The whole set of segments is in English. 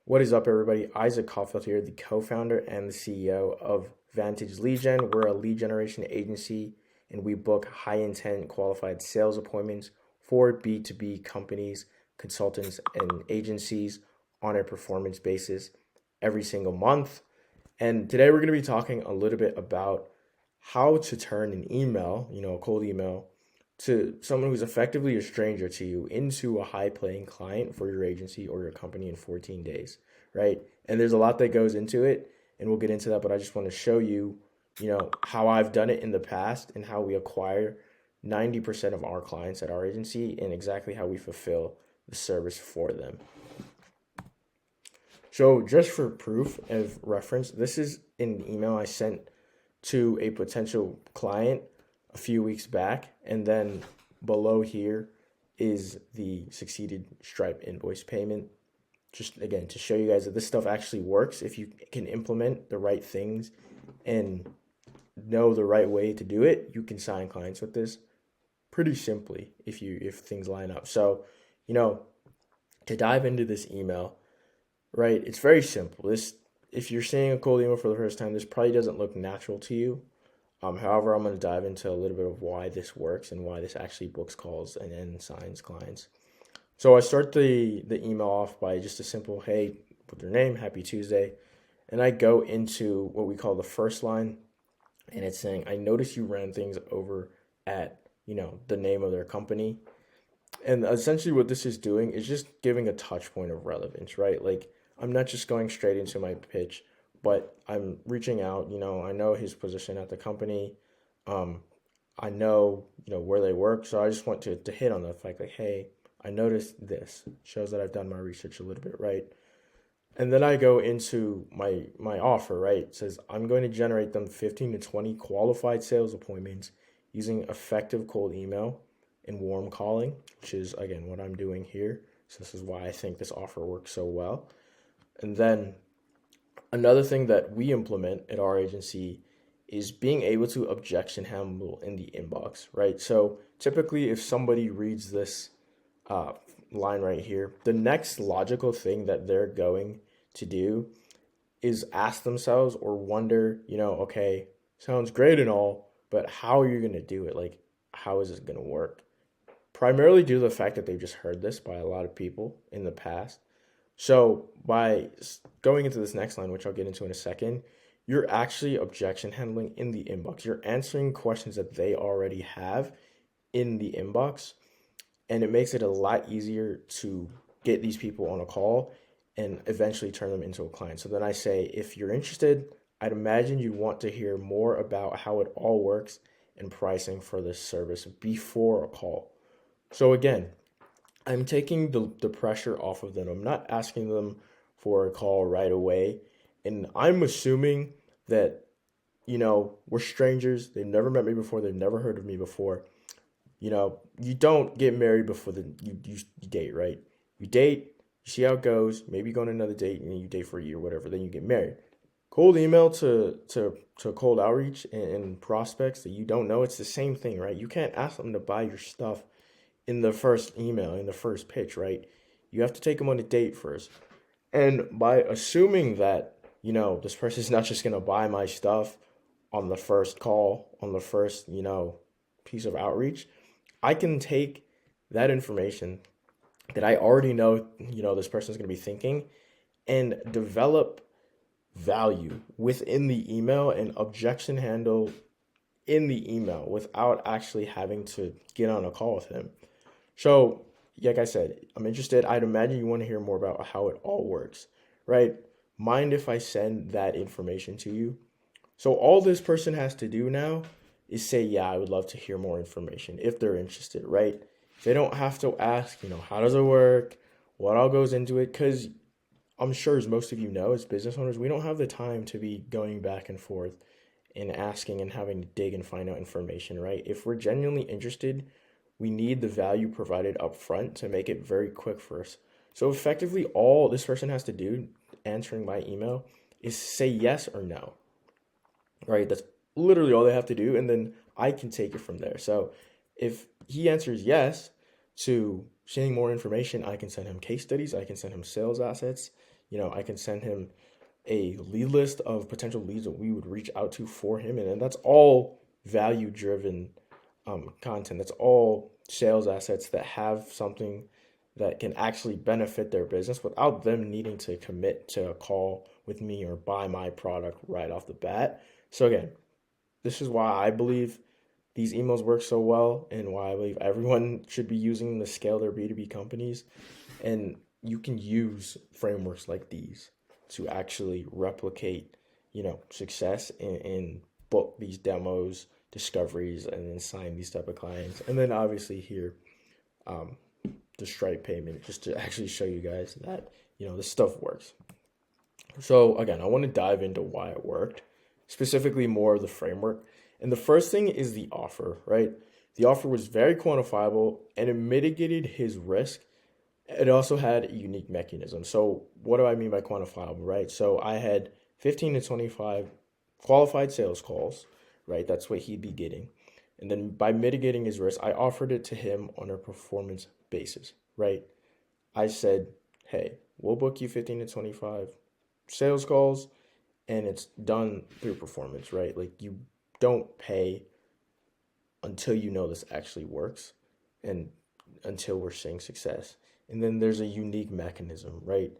What is up, everybody? Isaac Caulfield here, the co-founder and the CEO of Vantage Lead Gen. We're a lead generation agency, and we book high-intent qualified sales appointments for B2B companies, consultants, and agencies on a performance basis every single month. And today we're going to be talking a little bit about how to turn an email, a cold email, to someone who's effectively a stranger to you into a high paying client for your agency or your company in 14 days, right? And there's a lot that goes into it, and we'll get into that, but I just want to show you, how I've done it in the past and how we acquire 90% of our clients at our agency and exactly how we fulfill the service for them. So just for proof of reference, this is an email I sent to a potential client a few weeks back, and then below here is the succeeded Stripe invoice payment. Just again to show you guys that this stuff actually works if you can implement the right things and know the right way to do it. You can sign clients with this pretty simply if things line up. So, to dive into this email, right? It's very simple. This If you're seeing a cold email for the first time, this probably doesn't look natural to you. However, I'm going to dive into a little bit of why this works and why this actually books calls and then signs clients. So I start the email off by just a simple, hey, put their name, happy Tuesday. And I go into what we call the first line. And it's saying, I noticed you ran things over at, the name of their company. And essentially what this is doing is just giving a touch point of relevance, right? Like, I'm not just going straight into my pitch, but I'm reaching out. I know his position at the company. I know, where they work. So I just want to hit on the fact like, hey, I noticed this. Shows that I've done my research a little bit, right? And then I go into my offer, right? It says I'm going to generate them 15 to 20 qualified sales appointments using effective cold email and warm calling, which is again what I'm doing here. So this is why I think this offer works so well. And then another thing that we implement at our agency is being able to objection handle in the inbox, right? So typically, if somebody reads this line right here, the next logical thing that they're going to do is ask themselves or wonder, okay, sounds great and all, but how are you going to do it? Like, how is it going to work? Primarily due to the fact that they've just heard this by a lot of people in the past. So by going into this next line, which I'll get into in a second, you're actually objection handling in the inbox. You're answering questions that they already have in the inbox, and it makes it a lot easier to get these people on a call and eventually turn them into a client. So then I say, if you're interested, I'd imagine you want to hear more about how it all works and pricing for this service before a call. So again, I'm taking the pressure off of them. I'm not asking them for a call right away. And I'm assuming that, we're strangers. They've never met me before. They've never heard of me before. You don't get married before you date, right? You date, you see how it goes. Maybe you go on another date and you date for a year, whatever. Then you get married. Cold email to cold outreach and prospects that you don't know, it's the same thing, right? You can't ask them to buy your stuff in the first email, in the first pitch, right? You have to take them on a date first. And by assuming that, this person's not just going to buy my stuff on the first call, on the first, piece of outreach, I can take that information that I already know, this person's going to be thinking and develop value within the email and objection handle in the email without actually having to get on a call with him. So, like I said, I'm interested. I'd imagine you want to hear more about how it all works, right? Mind if I send that information to you? So all this person has to do now is say, yeah, I would love to hear more information if they're interested, right? They don't have to ask, how does it work? What all goes into it? Because I'm sure, as most of you know, as business owners, we don't have the time to be going back and forth and asking and having to dig and find out information, right? If we're genuinely interested, we need the value provided up front to make it very quick for us. So effectively, all this person has to do answering my email is say yes or no, right? That's literally all they have to do. And then I can take it from there. So if he answers yes to seeing more information, I can send him case studies. I can send him sales assets. I can send him a lead list of potential leads that we would reach out to for him. And then that's all value driven content. That's all sales assets that have something that can actually benefit their business without them needing to commit to a call with me or buy my product right off the bat. So again, this is why I believe these emails work so well and why I believe everyone should be using them to scale their B2B companies. And you can use frameworks like these to actually replicate, success and book these demos, discoveries, and then sign these type of clients. And then obviously here, the Stripe payment, just to actually show you guys that, this stuff works. So again, I want to dive into why it worked, specifically more of the framework. And the first thing is the offer, right? The offer was very quantifiable and it mitigated his risk. It also had a unique mechanism. So what do I mean by quantifiable, right? So I had 15 to 25 qualified sales calls, right? That's what he'd be getting. And then by mitigating his risk, I offered it to him on a performance basis, right? I said, hey, we'll book you 15 to 25 sales calls and it's done through performance, right? Like you don't pay until you know this actually works and until we're seeing success. And then there's a unique mechanism, right?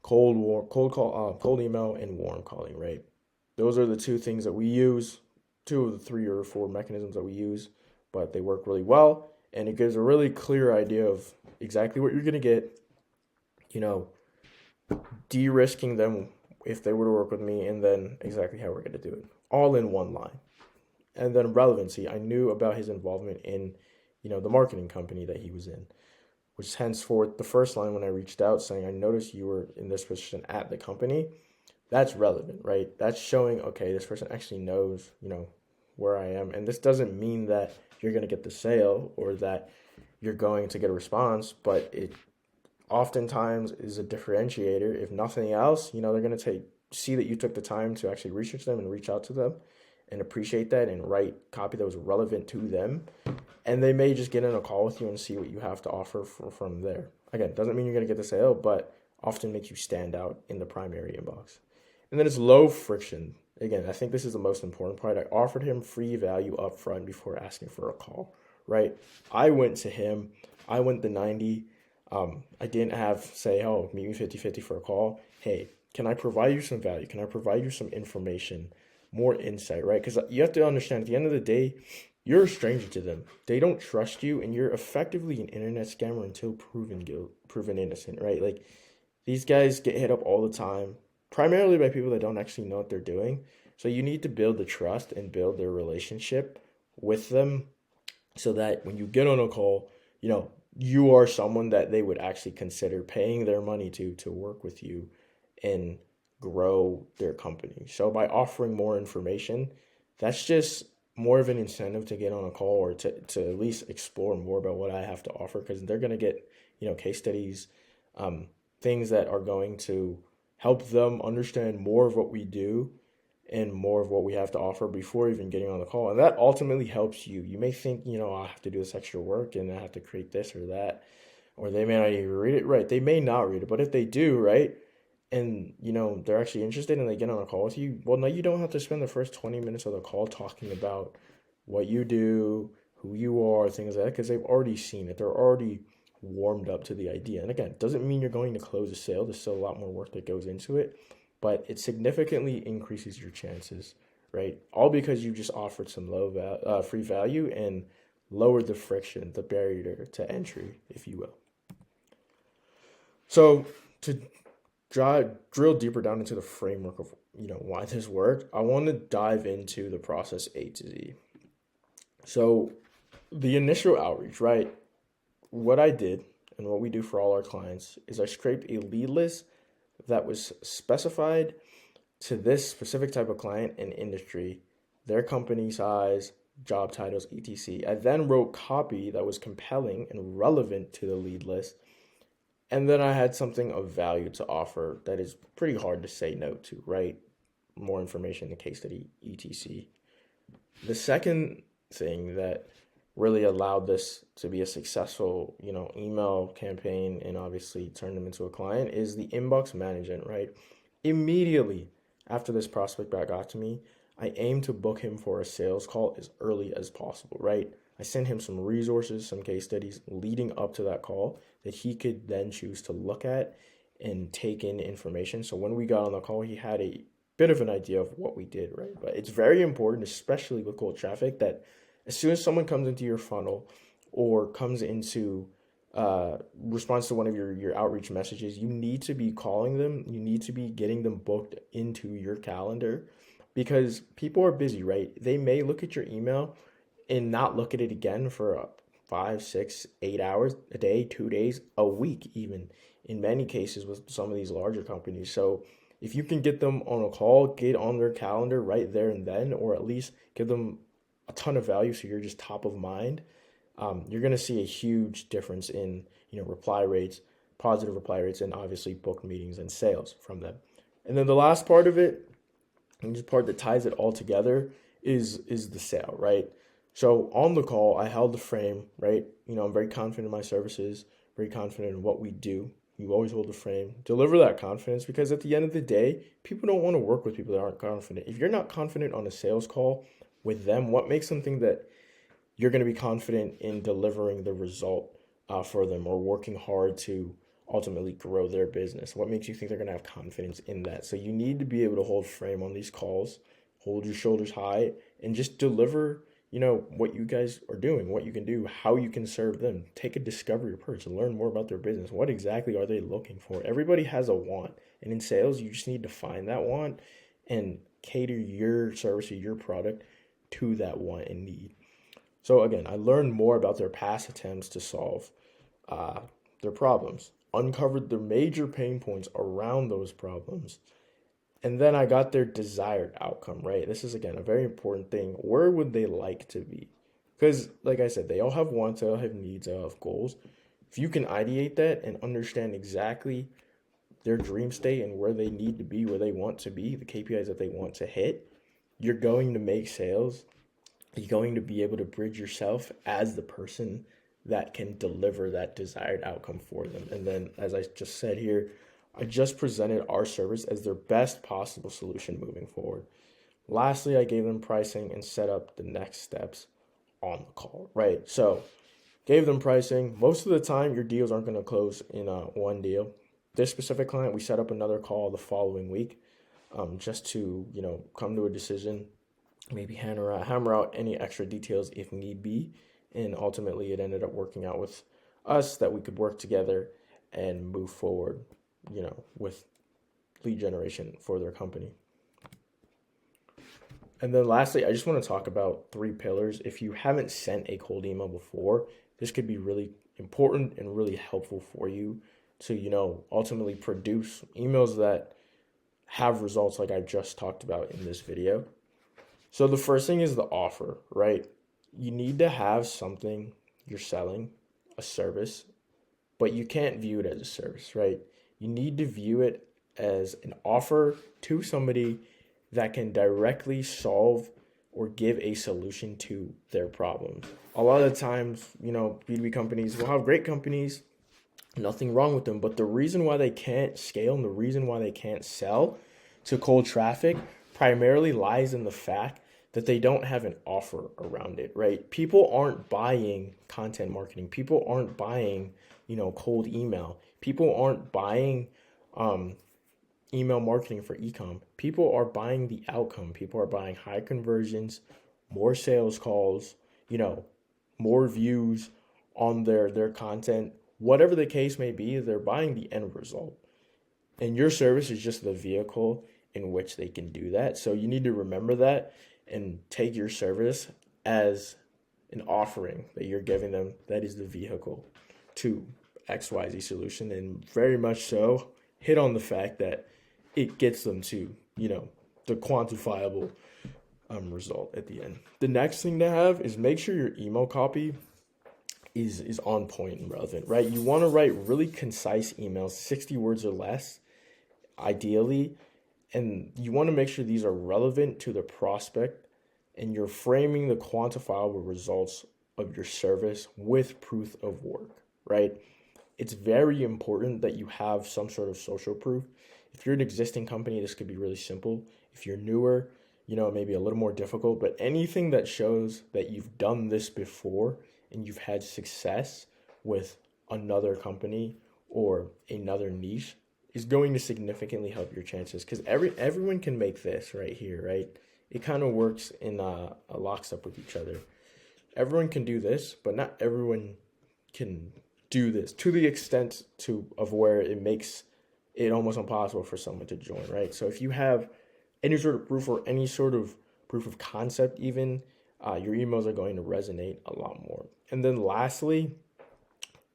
Cold email, and warm calling, right? Those are the two things that we use, two of the 3 or 4 mechanisms that we use, but they work really well. And it gives a really clear idea of exactly what you're going to get, de-risking them if they were to work with me, and then exactly how we're going to do it, all in one line. And then relevancy, I knew about his involvement in, the marketing company that he was in, which henceforth, the first line when I reached out saying, I noticed you were in this position at the company, that's relevant, right? That's showing, okay, this person actually knows, where I am. And this doesn't mean that you're going to get the sale or that you're going to get a response, but it oftentimes is a differentiator. If nothing else, they're going to see that you took the time to actually research them and reach out to them and appreciate that and write copy that was relevant to them. And they may just get in a call with you and see what you have to offer from there. Again, doesn't mean you're going to get the sale, but often makes you stand out in the primary inbox. And then it's low friction. Again, I think this is the most important part. I offered him free value up front before asking for a call, right? I went to him. I went the 90. I didn't have say, oh, meet me 50-50 for a call. Hey, can I provide you some value? Can I provide you some information, more insight, right? Because you have to understand at the end of the day, you're a stranger to them. They don't trust you, and you're effectively an internet scammer until proven innocent, right? Like these guys get hit up all the time, primarily by people that don't actually know what they're doing. So you need to build the trust and build their relationship with them so that when you get on a call, you are someone that they would actually consider paying their money to work with you and grow their company. So by offering more information, that's just more of an incentive to get on a call or to at least explore more about what I have to offer, because they're going to get, case studies, things that are going to help them understand more of what we do and more of what we have to offer before even getting on the call. And that ultimately helps you. You may think, I have to do this extra work and I have to create this or that, or they may not even read it, right? They may not read it, but if they do, right, and, they're actually interested and they get on a call with you, well, no, you don't have to spend the first 20 minutes of the call talking about what you do, who you are, things like that, because they've already seen it. They're already warmed up to the idea. And again, it doesn't mean you're going to close a sale. There's still a lot more work that goes into it, but it significantly increases your chances, right? All because you just offered some free value and lowered the friction, the barrier to entry, if you will. So to drill deeper down into the framework of why this worked, I want to dive into the process A to Z. So the initial outreach, right? What I did and what we do for all our clients is I scraped a lead list that was specified to this specific type of client and industry, their company size, job titles, etc. I then wrote copy that was compelling and relevant to the lead list. And then I had something of value to offer that is pretty hard to say no to, right? More information, the case study, etc. The second thing that really allowed this to be a successful, email campaign and obviously turned them into a client is the inbox management, right? Immediately after this prospect back got to me, I aim to book him for a sales call as early as possible, right? I sent him some resources, some case studies leading up to that call that he could then choose to look at and take in information. So when we got on the call, he had a bit of an idea of what we did, right? But it's very important, especially with cold traffic, that as soon as someone comes into your funnel or comes into response to one of your outreach messages, you need to be calling them. You need to be getting them booked into your calendar because people are busy, right? They may look at your email and not look at it again for 5, 6, 8 hours a day, 2 days, a week, even in many cases with some of these larger companies. So if you can get them on a call, get on their calendar right there and then, or at least give them a ton of value so you're just top of mind, you're going to see a huge difference in reply rates, positive reply rates, and obviously booked meetings and sales from them. And then the last part of it, and this part that ties it all together, is the sale, right? So on the call, I held the frame, right? I'm very confident in my services, very confident in what we do. You always hold the frame, deliver that confidence, because at the end of the day, people don't want to work with people that aren't confident. If you're not confident on a sales call with them, what makes them think that you're going to be confident in delivering the result for them or working hard to ultimately grow their business? What makes you think they're going to have confidence in that? So you need to be able to hold frame on these calls, hold your shoulders high, and just deliver what you guys are doing, what you can do, how you can serve them. Take a discovery approach and learn more about their business. What exactly are they looking for? Everybody has a want. And in sales, you just need to find that want and cater your service or your product to that want and need. So again, I learned more about their past attempts to solve their problems, uncovered their major pain points around those problems, and then I got their desired outcome, right? This is, again, a very important thing. Where would they like to be? Because, like I said, they all have wants, they all have needs, they all have goals. If you can ideate that and understand exactly their dream state and where they need to be, where they want to be, the KPIs that they want to hit, you're going to make sales. You're going to be able to bridge yourself as the person that can deliver that desired outcome for them. And then, as I just said here, I just presented our service as their best possible solution moving forward. Lastly, I gave them pricing and set up the next steps on the call, right? So gave them pricing. Most of the time, your deals aren't going to close in one deal. This specific client, we set up another call the following week just to, come to a decision, maybe hammer out any extra details if need be. And ultimately, it ended up working out with us that we could work together and move forward, with lead generation for their company. And then lastly, I just want to talk about 3 pillars. If you haven't sent a cold email before, this could be really important and really helpful for you to, ultimately produce emails that have results like I just talked about in this video. So the first thing is the offer, right? You need to have something you're selling, a service, but you can't view it as a service, right? You need to view it as an offer to somebody that can directly solve or give a solution to their problems. A lot of the times, B2B companies will have great companies, nothing wrong with them, but the reason why they can't scale and the reason why they can't sell to cold traffic primarily lies in the fact that they don't have an offer around it, right? People aren't buying content marketing. People aren't buying, cold email. People aren't buying email marketing for e-com. People are buying the outcome. People are buying high conversions, more sales calls, more views on their content. Whatever the case may be, they're buying the end result. And your service is just the vehicle in which they can do that. So you need to remember that and take your service as an offering that you're giving them that is the vehicle to XYZ solution, and very much so hit on the fact that it gets them to, the quantifiable result at the end. The next thing to have is make sure your email copy is on point and relevant, right? You want to write really concise emails, 60 words or less, ideally, and you want to make sure these are relevant to the prospect and you're framing the quantifiable results of your service with proof of work, right? It's very important that you have some sort of social proof. If you're an existing company, this could be really simple. If you're newer, maybe a little more difficult, but anything that shows that you've done this before and you've had success with another company or another niche is going to significantly help your chances, because everyone can make this right here, right? It kind of works in a lockstep with each other. Everyone can do this, but not everyone can do this to the extent of where it makes it almost impossible for someone to join, right? So if you have any sort of proof or any sort of proof of concept even, your emails are going to resonate a lot more. And then lastly,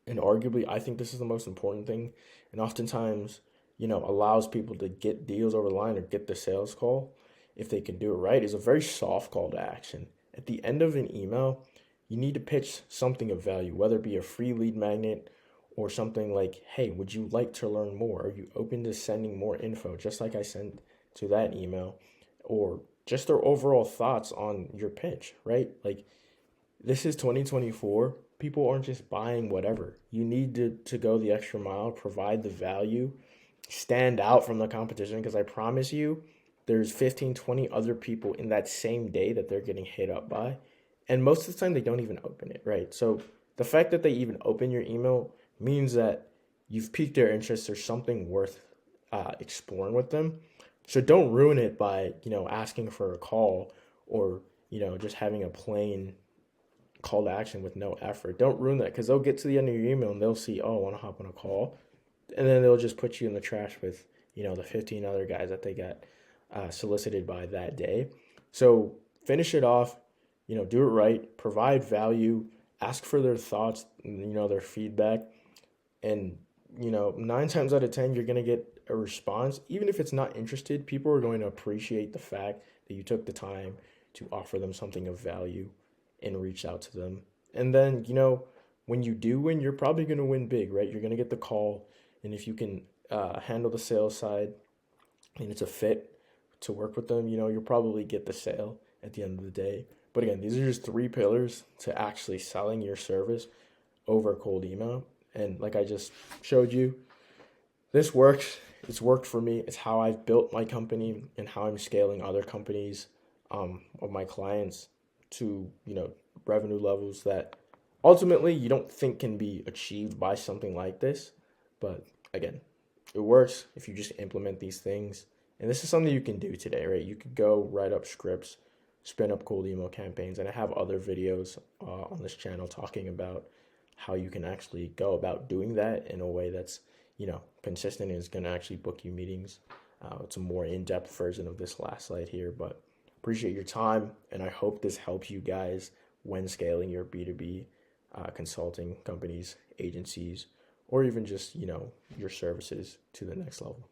and arguably, I think this is the most important thing, and oftentimes, allows people to get deals over the line or get the sales call, if they can do it right, is a very soft call to action. At the end of an email, you need to pitch something of value, whether it be a free lead magnet or something like, hey, would you like to learn more? Are you open to sending more info, just like I sent to that email? Or just their overall thoughts on your pitch, right? Like, this is 2024. People aren't just buying whatever. You need to go the extra mile, provide the value, stand out from the competition, because I promise you, there's 15, 20 other people in that same day that they're getting hit up by. And most of the time, they don't even open it, right? So the fact that they even open your email means that you've piqued their interest. There's something worth exploring with them. So don't ruin it by, asking for a call or, just having a plain call to action with no effort. Don't ruin that, because they'll get to the end of your email and they'll see, oh, I want to hop on a call. And then they'll just put you in the trash with, the 15 other guys that they got solicited by that day. So finish it off, do it right, provide value, ask for their thoughts, their feedback. And, 9 times out of 10, you're going to get a response. Even if it's not interested, people are going to appreciate the fact that you took the time to offer them something of value and reach out to them. And then, when you do win, you're probably going to win big, right? You're going to get the call. And if you can handle the sales side and it's a fit to work with them, you'll probably get the sale at the end of the day. But again, these are just 3 pillars to actually selling your service over cold email. And like I just showed you, this works. It's worked for me. It's how I've built my company and how I'm scaling other companies of my clients to, revenue levels that ultimately you don't think can be achieved by something like this. But again, it works if you just implement these things. And this is something you can do today, right? You could go write up scripts, spin up cold email campaigns, and I have other videos on this channel talking about how you can actually go about doing that in a way that's, consistent and is going to actually book you meetings. It's a more in-depth version of this last slide here, but appreciate your time, and I hope this helps you guys when scaling your B2B consulting companies, agencies, or even just, your services to the next level.